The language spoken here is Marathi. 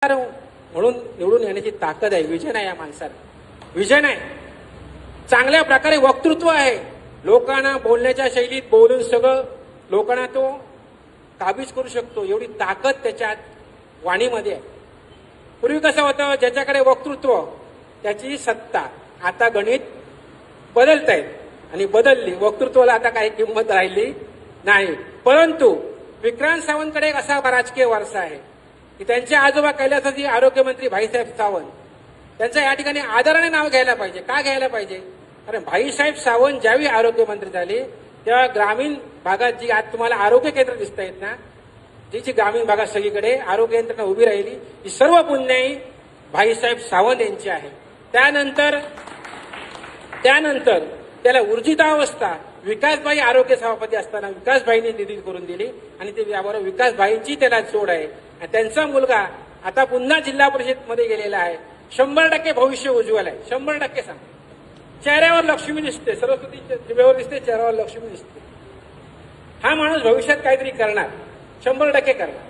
म्हणून निवडून येण्याची ताकद आहे, विजन आहे या माणसाला, विजन आहे, चांगल्या प्रकारे वक्तृत्व आहे, लोकांना बोलण्याच्या शैलीत बोलून सगळं लोकांना तो काबीज करू शकतो, एवढी ताकद त्याच्यात वाणीमध्ये आहे. पूर्वी कसं होतं, ज्याच्याकडे वक्तृत्व त्याची सत्ता. आता गणित बदलत आहेत आणि बदलली, वक्तृत्वाला आता काही किंमत राहिली नाही. परंतु विक्रांत सावंतकडे एक असा राजकीय वारसा आहे की त्यांचे आजोबा कैलासवासी आरोग्यमंत्री भाईसाहेब सावंत, त्यांचं या ठिकाणी आदराने नाव घ्यायला पाहिजे. का घ्यायला पाहिजे? कारण भाईसाहेब सावंत ज्यावेळी आरोग्यमंत्री झाले तेव्हा ग्रामीण भागात जी आज तुम्हाला आरोग्य केंद्र दिसत आहेत ना, जी ग्रामीण भागात सगळीकडे आरोग्य यंत्रणा उभी राहिली, ही सर्व पुण्याई भाईसाहेब सावंत यांची आहे. त्यानंतर त्याला ऊर्जितावस्था विकासभाई आरोग्य सभापती असताना विकासभाईंनी निधी करून दिली आणि ते याबरोबर विकासभाईंची त्याला जोड आहे. आणि त्यांचा मुलगा आता पुन्हा जिल्हा परिषदमध्ये गेलेला आहे. 100% भविष्य उज्ज्वल आहे, 100% सांग. चेहऱ्यावर लक्ष्मी दिसते, सरस्वतीच्या जिभेवर दिसते, चेहऱ्यावर लक्ष्मी दिसते. हा माणूस भविष्यात काहीतरी करणार, 100% करणार.